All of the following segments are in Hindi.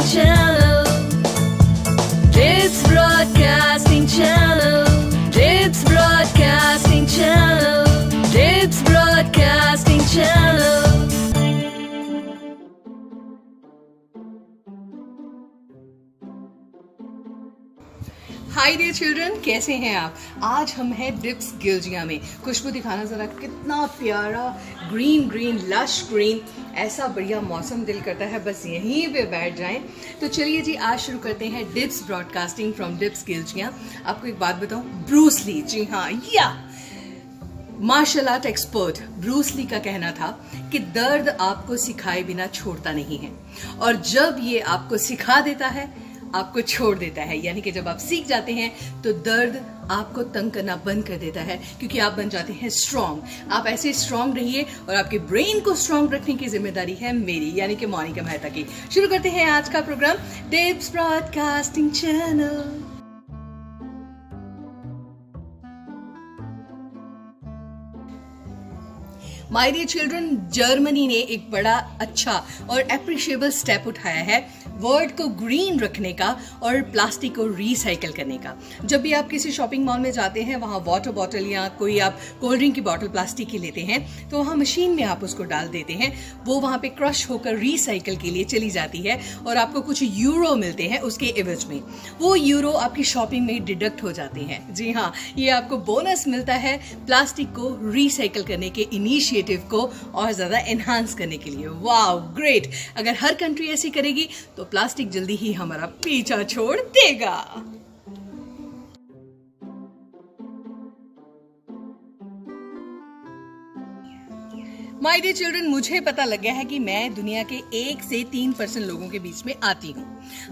Channel. Dips Broadcasting Channel. Dips Broadcasting Channel. Dips Broadcasting Channel. Hi dear children, कैसे हैं आप? आज हम हैं डिप्स गिलजिया में। खुशबू दिखाना ज़रा, कितना प्यारा ग्रीन ग्रीन लश ग्रीन, ऐसा बढ़िया मौसम, दिल करता है बस यहीं पे बैठ जाएं। तो चलिए जी, आज शुरू करते हैं डिप्स ब्रॉडकास्टिंग फ्रॉम डिप्स गिलजिया। आपको एक बात बताऊं, ब्रूस ली, जी हाँ, या martial art expert Bruce Lee का कहना था कि दर्द आपको सिखाए बिना छोड़ता नहीं है, और जब ये आपको सिखा देता है आपको छोड़ देता है। यानी कि जब आप सीख जाते हैं तो दर्द आपको तंग करना बंद कर देता है, क्योंकि आप बन जाते हैं स्ट्रांग। आप ऐसे स्ट्रांग रहिए, और आपके ब्रेन को स्ट्रांग रखने की जिम्मेदारी है मेरी, यानी कि मोनिका मेहता की। शुरू करते हैं आज का program Dips broadcasting channel. My dear children, Germany ने एक बड़ा अच्छा और एप्रिशिएबल स्टेप उठाया है वर्ल्ड को ग्रीन रखने का और प्लास्टिक को रिसाइकल करने का। जब भी आप किसी शॉपिंग मॉल में जाते हैं, वहाँ वाटर बॉटल या कोई आप कोल्ड ड्रिंक की बॉटल प्लास्टिक की लेते हैं, तो वहाँ मशीन में आप उसको डाल देते हैं, वो वहाँ पे क्रश होकर रिसाइकल के लिए चली जाती है, और आपको कुछ यूरो मिलते हैं उसके एवज में। वो यूरो आपकी शॉपिंग में डिडक्ट हो जाते हैं। जी हाँ, ये आपको बोनस मिलता है प्लास्टिक को रिसाइकल करने के इनिशिएटिव को और ज्यादा एनहांस करने के लिए। Wow, great! अगर हर कंट्री ऐसी करेगी तो प्लास्टिक जल्दी ही हमारा पीछा छोड़ देगा। माय डियर चिल्ड्रन, मुझे पता लग गया है कि मैं दुनिया के 1 से 3% लोगों के बीच में आती हूँ।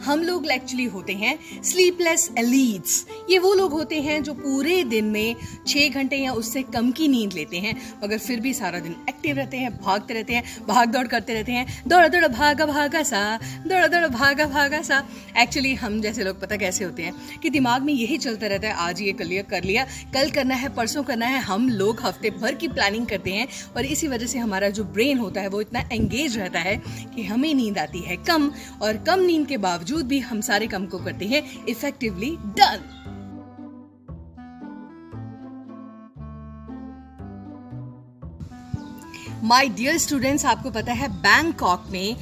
हम लोग एक्चुअली होते हैं स्लीपलेस एलीट्स। ये वो लोग होते हैं जो पूरे दिन में 6 घंटे या उससे कम की नींद लेते हैं, मगर फिर भी सारा दिन एक्टिव रहते हैं, भागते रहते हैं, भाग दौड़ करते रहते हैं। दौड़ा दौड़ा भागा भागा सा, दौड़ा दौड़ा भागा भागा सा। एक्चुअली हम जैसे लोग पता कैसे होते हैं कि दिमाग में यही चलता रहता है, आज ये कर लिया, कल करना है, परसों करना है। हम लोग हफ्ते भर की प्लानिंग करते हैं, और इसी वजह से हमारा जो ब्रेन होता है वो इतना एंगेज रहता है कि हमें नींद आती है कम, और कम नींद के बावजूद भी हम सारे काम को करते हैं effectively done. My dear students, आपको पता है बैंकॉक में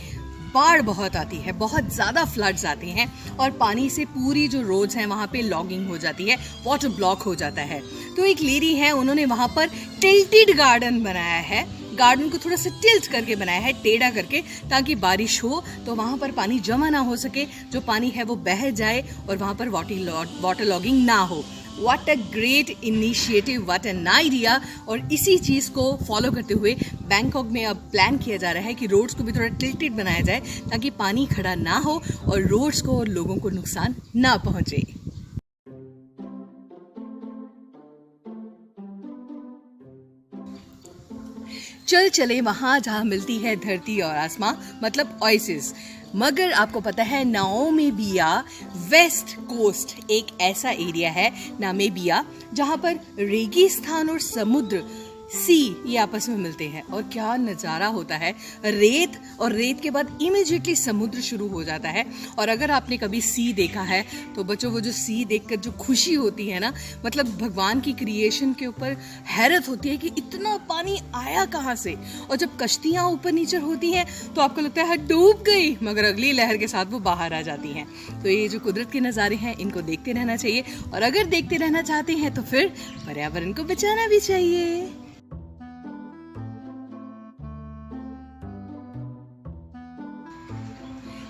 बाढ़ बहुत आती है, बहुत ज़्यादा फ्लड्स आते हैं, और पानी से पूरी जो रोड्स हैं वहाँ पे लॉगिंग हो जाती है, वाटर ब्लॉक हो जाता है। तो एक लेडी है, उन्होंने वहाँ पर टिल्टेड गार्डन बनाया है। गार्डन को थोड़ा सा टिल्ट करके बनाया है, टेढ़ा करके, ताकि बारिश हो तो वहाँ पर पानी जमा ना हो सके, जो पानी है वो बह जाए और वहाँ पर वाटर लॉगिंग ना हो। What a great initiative, what an idea. और इसी चीज़ को फॉलो करते हुए बैंकॉक में अब प्लान किया जा रहा है कि रोड्स को भी थोड़ा टिल्टेड बनाया जाए, ताकि पानी खड़ा ना हो और रोड्स को और लोगों को नुकसान ना पहुँचे। चल चले वहां जहां मिलती है धरती और आसमां, मतलब ओएसिस। मगर आपको पता है नामीबिया वेस्ट कोस्ट एक ऐसा एरिया है, नामीबिया, जहां पर रेगिस्तान और समुद्र सी ये आपस में मिलते हैं, और क्या नज़ारा होता है। रेत, और रेत के बाद इमीडिएटली समुद्र शुरू हो जाता है। और अगर आपने कभी सी देखा है तो बच्चों, वो जो सी देखकर जो खुशी होती है ना, मतलब भगवान की क्रिएशन के ऊपर हैरत होती है कि इतना पानी आया कहाँ से। और जब कश्तियाँ ऊपर नीचे होती हैं तो आपको लगता है डूब गई, मगर अगली लहर के साथ वो बाहर आ जाती हैं। तो ये जो कुदरत के नज़ारे हैं, इनको देखते रहना चाहिए, और अगर देखते रहना चाहते हैं तो फिर पर्यावरण को बचाना भी चाहिए।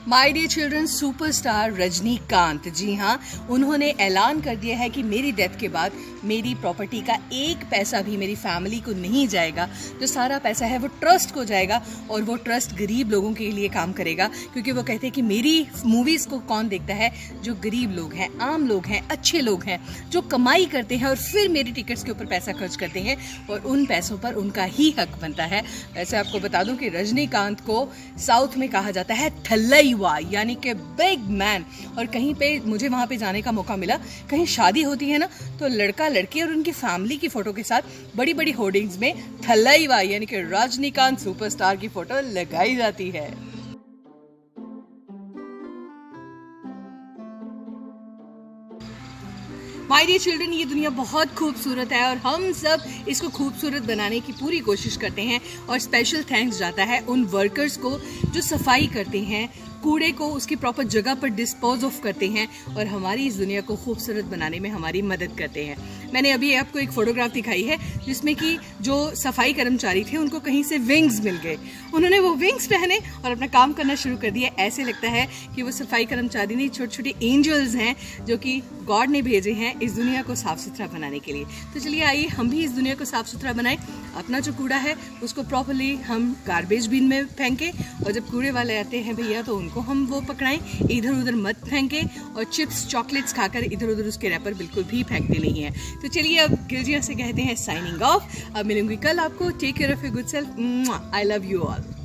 My dear children, superstar Rajinikanth, ji हाँ, उन्होंने ऐलान कर दिया है कि मेरी डेथ के बाद मेरी प्रॉपर्टी का 1 पैसा भी मेरी फैमिली को नहीं जाएगा। जो सारा पैसा है वो ट्रस्ट को जाएगा, और वो ट्रस्ट गरीब लोगों के लिए काम करेगा, क्योंकि वो कहते हैं कि मेरी मूवीज़ को कौन देखता है? जो गरीब लोग हैं, आम लोग हैं, अच्छे लोग हैं, जो कमाई करते हैं और फिर मेरी टिकट्स के ऊपर पैसा खर्च करते हैं, और उन पैसों पर उनका ही हक बनता है। वैसे आपको बता दूं कि रजनीकांत को साउथ में कहा जाता है थल्लई, यानी कि बिग मैन। और कहीं पे मुझे वहां पे जाने का मौका मिला, कहीं शादी होती है ना, तो लड़का लड़की और उनकी फैमिली की फोटो के साथ बड़ी बड़ी होर्डिंग्स में थल्लईवा यानी कि रजनीकांत सुपरस्टार की फोटो लगाई जाती है। माय डियर चिल्ड्रन, ये दुनिया बहुत खूबसूरत है और हम सब इसको खूबसूरत बनाने की पूरी कोशिश करते हैं। और स्पेशल थैंक्स जाता है उन वर्कर्स को जो सफाई करते हैं, कूड़े को उसकी प्रॉपर जगह पर डिस्पोज ऑफ करते हैं और हमारी इस दुनिया को खूबसूरत बनाने में हमारी मदद करते हैं। मैंने अभी आपको एक फोटोग्राफ दिखाई है जिसमें कि जो सफाई कर्मचारी थे उनको कहीं से विंग्स मिल गए। उन्होंने वो विंग्स पहने और अपना काम करना शुरू कर दिया। ऐसे लगता है कि वो सफाई कर्मचारी नहीं, छोटे छोटे एंजल्स हैं जो कि गॉड ने भेजे हैं इस दुनिया को साफ सुथरा बनाने के लिए। तो चलिए आइए हम भी इस दुनिया को साफ सुथरा बनाएं। अपना जो कूड़ा है उसको प्रॉपरली हम गार्बेज बिन में फेंकें और जब कूड़े वाले आते हैं भैया तो उनको हम वो पकड़ाएं। इधर उधर मत फेंकें और चिप्स चॉकलेट्स खाकर इधर उधर उसके रैपर बिल्कुल भी फेंकते नहीं हैं। तो चलिए अब गिलजिया से कहते हैं साइनिंग ऑफ। अब मिलूंगी कल आपको। Take care of your good self. I love you all.